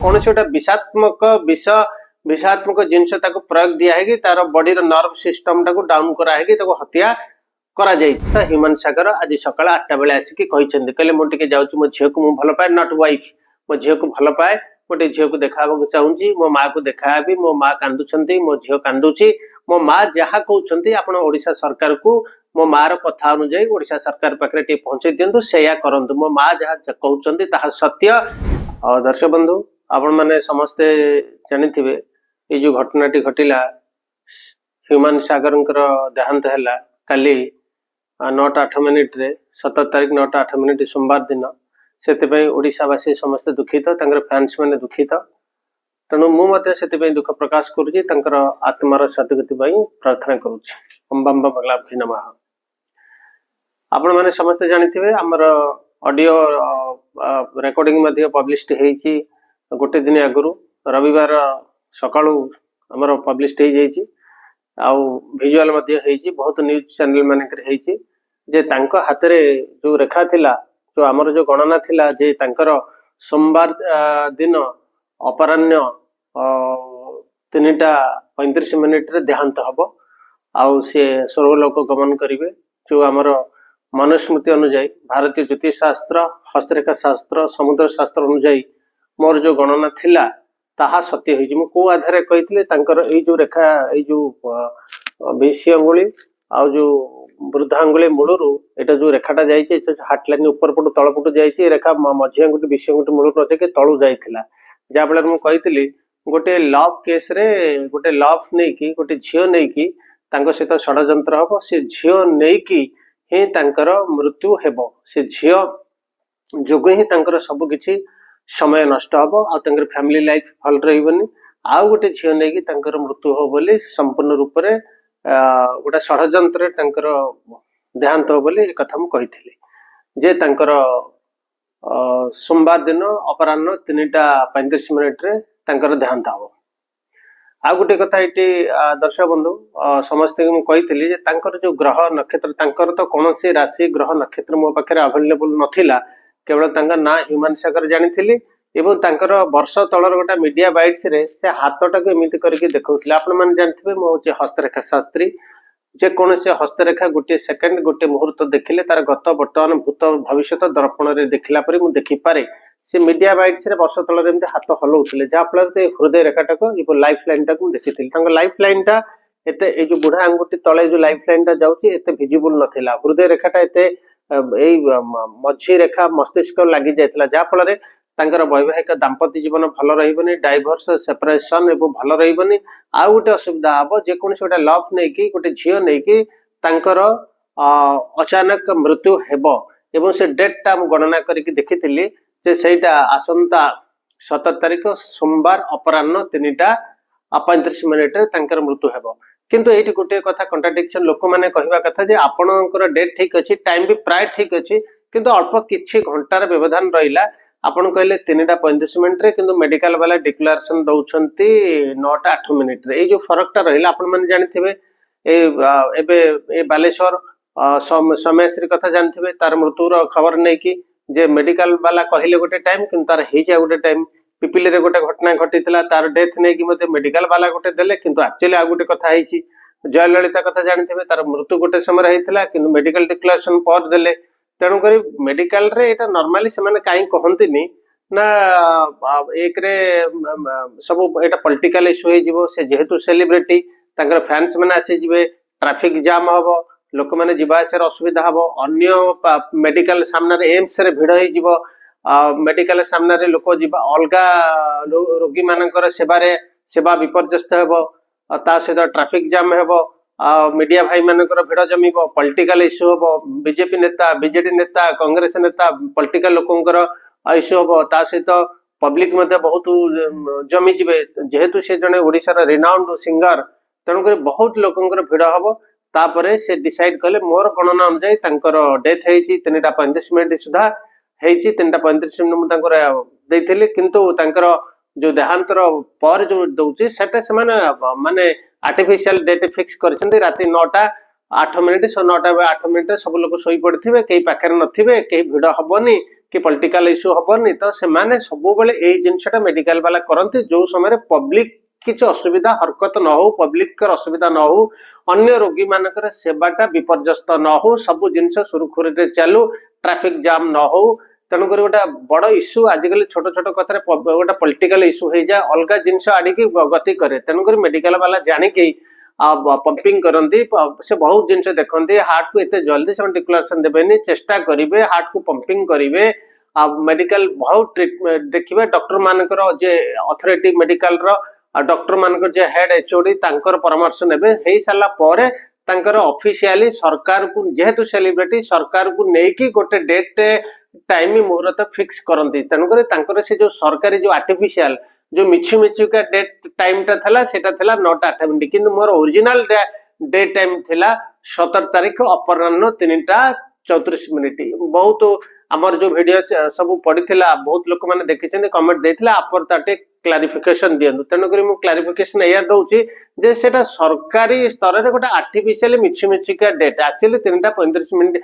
कौन से विषात्मक विषात्मक जिनस प्रयोग दिया है कि तार बॉडी नर्व सिस्टम टाको डाउन कराई हत्या करा जाए। ह्यूमन सागर आज सकाल 8टा बेले आसिक कहले मुझे जाऊँ मो झील को भल पाए नट वाइफ मो झील को भल पाए गोटे झील को देखा चाहूँगी मो माँ को देखा मो माँ कांदुंट मो झील कांदुची मो माँ जहाँ कहते आप ओडिशा सरकार को मो मार कथा अनुजाई ओडिशा सरकार पाखे पहुंचे दिंतु से करूँ मो माँ जहाँ कहते सत्य। दर्शक बंधु आपण मैंने समस्ते जानी ये जो घटनाटी घटिला ह्यूमन सागर देहांत है काली 9:08 रे 17 तारीख 9:08 सोमवार दिन से ओडिशावासी समस्ते दुखित फैंस मैंने दुखित तेणु मुझे दुख प्रकाश करुँच आत्मार सदगति प्रार्थना करुँच। ओम बम बगलाभि नमः। आपण मैंने समस्ते जानी आमर ऑडियो रेकॉर्डिंग पब्लिश्ड होती गोटे दिन आगु रविवार सकाळु आमर पब्लिश्ड हो जाइए आउ विजुअल बहुत न्यूज चैनल मानक जे तांको हाथ रे जो रेखा थिला जो आमर जो गणना थिला जे तांकर सोमवार दिन अपराह्न 3:35 देहांत हम आउ सी स्वर्गलोक गमन करेंगे। जो आमर मनुस्मृति अनुजाई भारतीय ज्योतिष शास्त्र हस्तरेखा शास्त्र समुद्र शास्त्र अनुजाई मोर जो गणना थिला ताहा सत्य होइछि। मु को आधार कही जो रेखा जो विषी अंगुली आ जो वृद्धा अंगुली मूलरू एटा जो रेखाटा जाइए हार्ट लाइन ऊपर पटू तल पटू जाइए रेखा मझी अंगुठी विषी अंगुठी मूलरू अच्छे तलू जाइला जहाँ फल मुझे गोटे लव केस रे गोटे लव नहीं कि गोटे झील नहीं कि सहित षड्यंत्र हम से झील नहीं कि ही मृत्यु हेब से झील जोग ही सब किसी समय नष्ट हम आ फैमिली लाइफ भल रही आउ गोटे झील नहीं कि मृत्यु हो बोली संपूर्ण रूप से गोटे षड्यंत्र देहांत हो बोली एक कथा मुझे जे सोमवार दिन अपराह्न 3:35 देहांत हम। आ गोटे कथा ये दर्शक बंधु समस्ते मुझे जो ग्रह नक्षत्र तो कौन सी राशि ग्रह नक्षत्र मो पाखे अवेलेबल नथिला केवल ना ह्यूमन सागर जानी एवं वर्ष तलर गोटे मीडिया बाइट्स रे से हाथटा को एमती करके देखा आपण मैंने जानते मुझे हस्तरेखा शास्त्री जेकोसी हस्तरेखा गोटे सेकेंड गोटे मुहूर्त देखिले तार गत बर्तमान भूत भविष्य दर्पण में देखला देखिपारे से मीडिया बाइट्स रे वर्ष तलर एमती हाथ हलाउले जहाँफल हृदय रेखाटा को लाइफ लाइन टाक देखी लाइफ लाइन टा एते जो बुढ़ा अंगुठी तले जो लाइफ लाइन टा जाउची एते विजिबल नथिला हृदय रेखाटा एते मझी रेखा मस्तिष्क लगी जाइतिला जहाँफल वैवाहिक दाम्पत्य जीवन भल रही डाइभोर्स सेपरेशन एवं भल रही आउ गोटे असुविधा हम जेकोसी गोटे लव नहीं कि गोटे झील नहीं कि अचानक मृत्यु हेब एवं से डेटा गणना करके देखी जे सेटा आसंता 17 तारीख सोमवार अपराह्न 3:35 मृत्यु हेब किंतु ये गोटे कथा कंट्राडिक्शन लोक मैंने कहवा कथा जे आपणकर डेट ठीक अच्छी टाइम भी प्राय ठीक अच्छी किंतु अल्प किछि घंटार व्यवधान रहिला आपन कहले 3:35 किंतु मेडिकल वाला डिक्लेरेशन दौरान 9:08 रे जो फरकटा रहिला आपण माने जानिथिबे ए बालेश्वर समयश्री कथा जानथिबे तार मृत्युर खबर नहीं कि जे मेडिकल वाला कहले गोटे टाइम किंतु तार हेजा गोटे टाइम पिपिल रे गोटे घटना घटितला तार डेथ नहीं कि मते मेडिकल वाला गोटे देले किंतु एक्चुअली आ गोटे कथा हेची जयललिता कथा जानथिबे तार मृत्यु गोटे समय रहितला किंतु मेडिकल डिक्लेरेशन पर देले तेणुक मेडिकल रे एटा नॉर्मली से माने काई कहंतिनी ना एक रे सब एटा पॉलिटिकल इश्यू हे जिवो से जेहेतु सेलिब्रिटी तांकर फैंस माने आसी जिवे ट्रैफिक जाम हबो लोक माने जीवा आसार असुविधा हबो अन्य मेडिकल सामने रे एम्स रे भिड़ हे जिवो मेडिकल सामने रे लोक जीवा अलगा रोगी मानकर सेवा विपर्यस्त हेबो ता सहित ट्रैफिक जाम हेबो मीडिया भाई मानकर भिड़ जमीब पॉलिटिकल इश्यू हम बीजेपी नेता बीजेडी नेता कांग्रेस नेता पॉलिटिकल लोकंकर इश्यू हम ता सहित पब्लिक बहुत जमी जीवे जेहेतु से जड़े ओडिशार रिनाउंड सिंगर तेणुक बहुत लोकंकर भिड़ हम तापर से डिसाइड कले मोर गणना अनुजाई डेथ होती 3:35 सुधा होती 3:35 मुझे किंतु जो देहांतर पर जो दौची सेटा से माने आर्टिफिशियल डेट फिक्स करछन्ती राति 9:08 9:08 सब लोग सोई पड़े कई पाखे नथिबे कई भिड़ हबनी कि पॉलिटिकल इश्यू हबनी तो से माने सब बेले एई जिनसटा मेडिकल वाला करंती जो समय पब्लिक किछ असुविधा हरकत न हो पब्लिक कर असुविधा न हो अन्य रोगी मानकर सेवाटा विपर्यस्त न हो सब जिनस सुरखुरी चलू ट्रैफिक जाम न हो तेणुक गोटे बड़ इश्यू आजिकल छोट छोट कथा गोटे पॉलिटिकल इश्यू हो जाए अलग जिनस आड़िकी गति करे तेणुक मेडिकल वाला जानिकी पंपिंग करती से बहुत जिनस देखते हार्ट को एत जल्दी से डिक्लेरेशन देवेनि चेष्टा करेंगे हार्ट को पंपिंग करेंगे मेडिकल बहुत ट्रिटमेंट देखिए डॉक्टर मानकर जे अथॉरिटी मेडिकल डॉक्टर मानकर जे हेड एचओडी तांकर परामर्श नेबे हेई साला परे तांकर ऑफिशियली सरकार को जेहेतु सेलिब्रिटी सरकार को नेकी गोटे डेट टाइम मुहूर्त फिक्स करती तेणुकर तांकर से जो सरकारी जो आर्टिफिशियल जो मिछु मिछु का डेट टाइम टा थला सेटा थला 9टा 8 मिनिट किंतु मोर ओरिजिनल डे टाइम थला 17 तारीख अपराह्न 3टा 34 मिनिट बहुत आमर जो वीडियो सब पड़ीला बहुत लोक मैंने देखी कमेंट देते आप क्लारिफिकेशन दिंतु तेणुक मुझे क्लारिफिकेशन या दूसरी जे सेटा सरकारी स्तर में गोटे आर्टिफिशियल मिछु मिछिका डेट एक्चुअली 3टा 35 मिनिट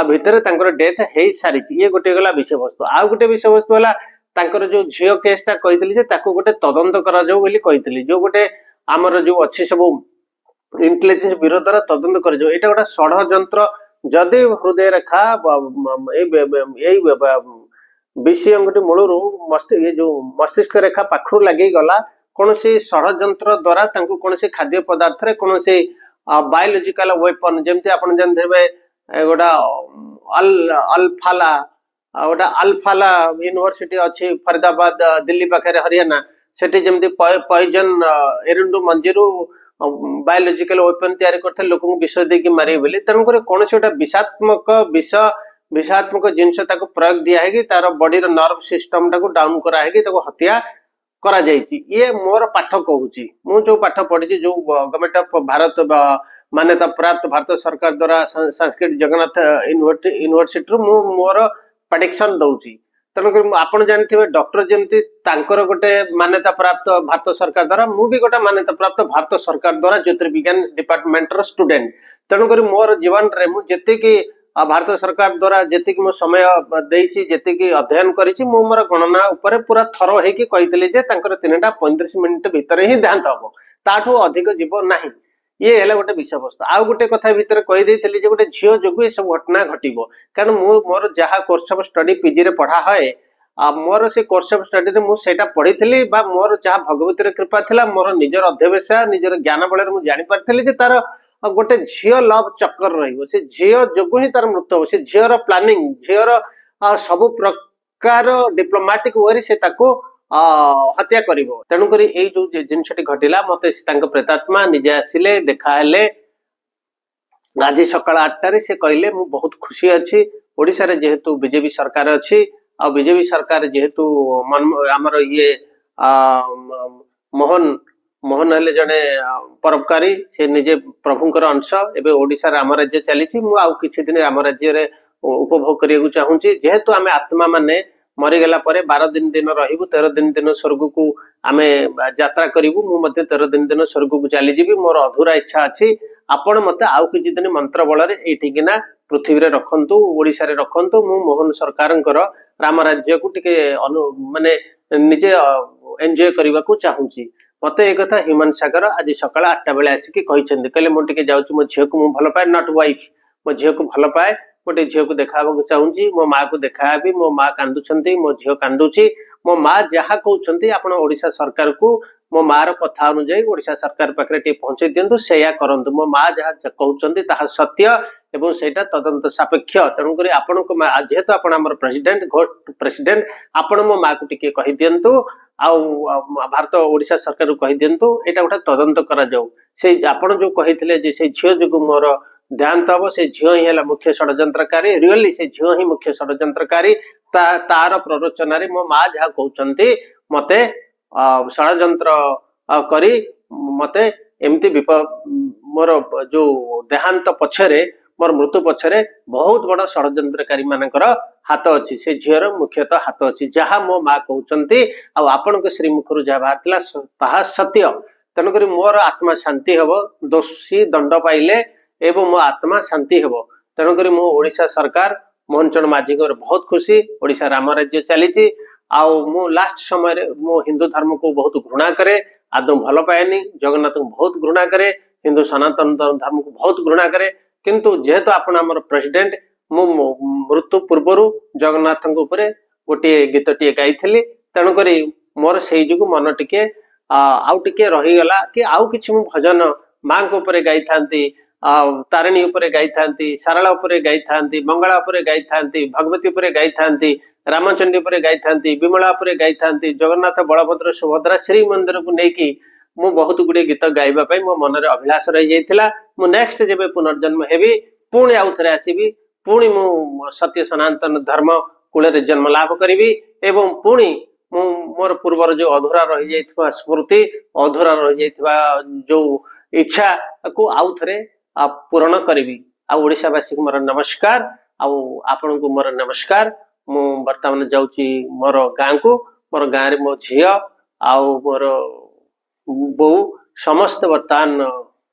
भितर डेथ हो सारी ये गोटे गला विषय वस्तु आउ गोटे विषय वस्तु है तांकर जो झील केसटा कही गोटे तदंत करा जो गोटे आमर जो अच्छी सब इंटेलिजेंस ब्यूरो द्वारा तदंत कर यहाँ गोटे षड्यंत्र जदि हृदय रेखा विषय अंगटी मूलर ये जो मस्तिष्क रेखा पाखु लगे गला कौन सी षड्यंत्र द्वारा कौन सी खाद्य पदार्थ कौन सी बायोलॉजिकल वेपन जमती आप जानते गोटा अल्फाला गोटा अल्फाला यूनिवर्सिटी अच्छी फरीदाबाद दिल्ली पाखे हरियाणा सेठी जमती पॉइजन एरुंडू मंजीरू बायोलॉजिकल वेपन तैयारी करते लोक विष देकी मारे बोली तेणुक कौन से विषात्मक विषात्मक जिनस प्रयोग दिया तार बॉडी नर्व सिस्टम टाक डाउन कराई हत्या करा जाइछि ये मोर पाठ कहूँ मु जो पाठ पढ़ी जो गवर्नमेंट ऑफ भारत मान्यता प्राप्त भारत सरकार द्वारा संस्कृत जगन्नाथ यूनिवर्सिटी मोर प्रेडिक्शन दौची तेणुक आपड़ जानते डॉक्टर जमती गोटे मान्यता प्राप्त भारत सरकार द्वारा मुझे गोटे मान्यता प्राप्त भारत सरकार द्वारा ज्योतिर्विज्ञान डिपार्टमेंट स्टूडेंट तेणुक मोर जीवन में मुझे भारत सरकार द्वारा जी मो समय जी अध्ययन करी मोर गणना उपर पूरा थर होगी कही 3टा 35 मिनिट भितर ही देहांत हम ताठू अधिक जीव ना ये है गोटे विषय वस्तु आउ गोटे कथा भितर कहीदे गोटे झील जो ये सब घटना घटव कारण मोर जहाँ कोर्स ऑफ स्टडी पीजी रे पढ़ा है मोर से कोर्स ऑफ स्टडी मुझे पढ़ी मोर जहाँ भगवती कृपा थी मोर निजर अध्यवसाय निजर ज्ञान बल मुझे जापारी तार गोटे झील लव चक्कर रे झील जो ही तार मृत्यु हम से झीर प्लानिंग झीर सबु प्रकार डिप्लोमेटिक वे से हत्या कर तेणुक जो जिनसटी घटला मत प्रेतात्मा निजे आसिले देखा आज सकाल 8टारे से कहले मु बहुत खुशी अच्छी ओडिशा रे जेहेतु बीजेपी सरकार अच्छी आ बीजेपी सरकार जेहेतु आमर ये मोहन मोहन हेले जड़े परोपकारी से निजे प्रभुंकर अंश एवं ओडिशा आम राज्य चली आउ किछि दिन आम राज्य उपभोग करने चाहूँगी जेहेतु आम आत्मा माने मरीगला 12 दिन रही 13 दिन स्वर्ग को आम यात्रा करूँ मुझे 13 दिन स्वर्ग को चलीजी मोर अधूरा इच्छा अच्छी आपण मत आउ किछि दिन मंत्र बल एठिकिना पृथ्वी रे रखंतु ओडिशा रे रखंतु मु मोहन सरकार राम राज्य को टिके माने निजे एंजॉय करने को चाहूँगी मत एक कथा ह्यूमन सागर आज सकाल 8टा बेले आसिक कहले मुझे जाऊँ मो झील को भल पाए नॉट वाइफ मो झील को भल पाए गोटे झील को देखा चाहूँगी मो माँ को देखा मो माँ कांदुंट मो झील कांदुची मो माँ जहाँ कहते आप ओडिशा सरकार को मो मार कथा अनुजाई ओडिशा सरकार पाखे टे पहुंचे दिंतु से करूँ मो माँ जहाँ कहते सत्य एवं सेटा तदंत सापेक्ष तेणुक आपण जेहेतु आप प्रेसिडेंट घोस्ट प्रेसिडेंट आपण मो माँ को टिके कही दिंतु भारत ओडिशा सरकार को कही दिंतु यहाँ गोटे तदंत करा जाऊ से आपण जो कही से झील जो मोर देहांत हम से झील ही है मुख्य षड्यंत्रकारी रियली से झील ही मुख्य षड्यंत्रकारी तार प्ररोचन मो माँ जहाँ कहते मत षड्यंत्र करी मत एमती मोर जो देहांत पछरे मोर मृत्यु पछरे बहुत बड़ षड्यंत्रकारी मानकर हाथ अच्छी से झीर मुख्यतः हाथ अच्छी जहाँ मो माँ कहते आपण श्रीमुखर जहाँ बाहर ताहा सत्य तेणुक मोर आत्मा शांति हम दोषी दंड पाइले एवं मो आत्मा शांति हम तेणुक मो ओडिशा सरकार मोहन चरण माझी बहुत खुशी ओडिशा राम राज्य चली मु लास्ट समय मु हिंदू धर्म को बहुत घृणा करे आदौ भल पाएनी जगन्नाथ को बहुत घृणा करे हिंदू सनातन धर्म को बहुत घृणा करे किंतु जेहेतु आपण आमर प्रेसिडेंट मु मृत्यु पूर्व जगन्नाथ गोटे गीत टे गाई तेणुक मोर से जो मन टिके आउ टिके रहीगला कि आउ किछि मु भजन माँ को ऊपर गाई थांती तारिणी उपरे गाई थांती सारला उपरे गाई थांती मंगला उपरे गाई थांती भगवती उपरे गाई थांती रामचंडी उपरे गाई थांती विमला उपरे गाई थांती जगन्नाथ बलभद्र सुभद्रा श्री मंदिर को लेकिन मु बहुत गुड़े गीत गाइबा पई मो मन रे अभिलाष रही जाइथिला मु नेक्स्ट जेबे पुनर्जन्म हेबी पुणी आउ थरे आसीबी पुणी मु सत्य सनातन धर्म कूल रे जन्म लाभ करिवि एवं पुणी मु मोर पूर्वर जो अधूरा रही जाइथिबा स्मृति अधूरा रही जाइथिबा जो इच्छा को आउ थरे पूर्ण करिवि आ ओडिशावासी को मोर नमस्कार आपन को मोर नमस्कार मु वर्तमान जाउची मोर गाँ को मोर गाँ रे मो झिया मोर बो समस्त वर्तमान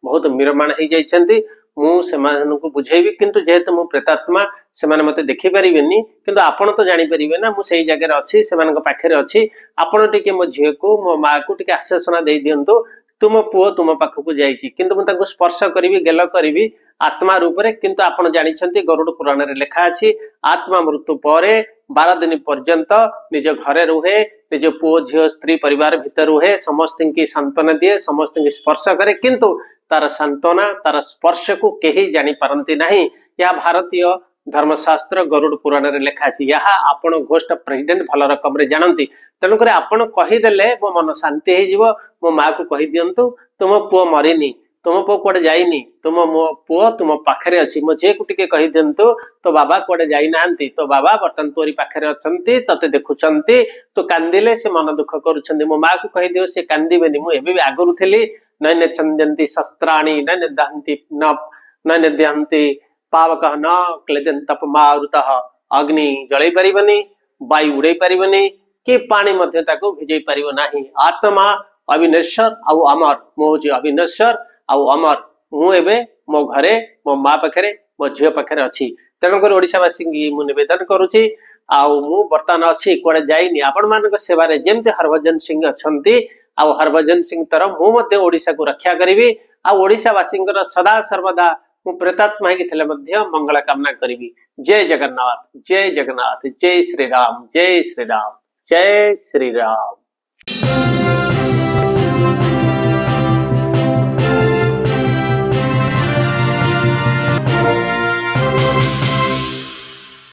बहुत मिरमाण हो जाइछन्ती मुझे बुझेबी किंतु जेहेतु मु प्रेतात्मा से मते देखि परिबेनी किंतु आपण तो जानि परिबे ना मु सेही जगह रे अछि सेमानक पाखरे अछि आपण टिके मो झियो को मो माँ को टिके आश्वासन दे दियंतु तुम पुओ तुम पाखक जाइछि किंतु मु ताको स्पर्श करिवि गेल करिवि आत्मा रूप रे किंतु आपण जानिछन्ती गरुड़ पुराण रे लिखा अछि आत्मा मृत्यु परे 12 दिन पर्यंत निज घरे रुहे निज पुओ झियो स्त्री परिवार भीतर रुहे समस्त की सांत्वना दिए समस्त की स्पर्श करे किंतु तार सांत्वना तार स्पर्श को केही जानी पारंती नहीं या भारतीय धर्मशास्त्र गरुड़ पुराण रे लिखा अछि या आपण घोष्ट प्रेसिडेंट भल रकम रे जानती तेणुक आपण कहीदेले मो मन शांति हो जिवो मो माँ को कही दियंतु तुम पुओ मरिनी तुम पुओ कुआडे जाइनी तुम मो पुओ तुम पाखरे अछि मो जे को टिके कही दियंतु तो बाबा कुआडे जाई नांती तो बाबा बर्तन तोरी पाखरे अछंती तते देखुछंती तो कांदिले से मन दुख करूछंती मो माँ को कही दियो से कांदिबेनी मु एबे आगरु थिली नैन चंदंती शस्त्राणि नैन दहंती न नैन दहंती पावक न क्लेदन तप मारुतः अग्नि जळै परिबनी वायु उड़ै परिबनी कि पानी मध्य ताको भिजै परिबो नाही आत्मा अविनश्वर आउ अमर मो जे अविनश्वर आउ अमर मु एबे मो घरे मो माँ पाखरे मो झियो पाखरे अछि तेणुक ओडिशावासी की मु निवेदन करुछि आउ मु बर्तमान अछि कुआडे जाइनी आपण मानक सेवा रे जेमते हरभजन सिंह अछंती आउ हरभजन सिंह तर मु मध्य ओडिशा को रक्षा करिवि आउ ओडिशावासी सदा सर्वदा मु प्रेतात्मा ही थिले मध्य मंगल कामना करिवि जय जगन्नाथ जय जगन्नाथ जय श्री राम जय श्री राम जय श्री राम।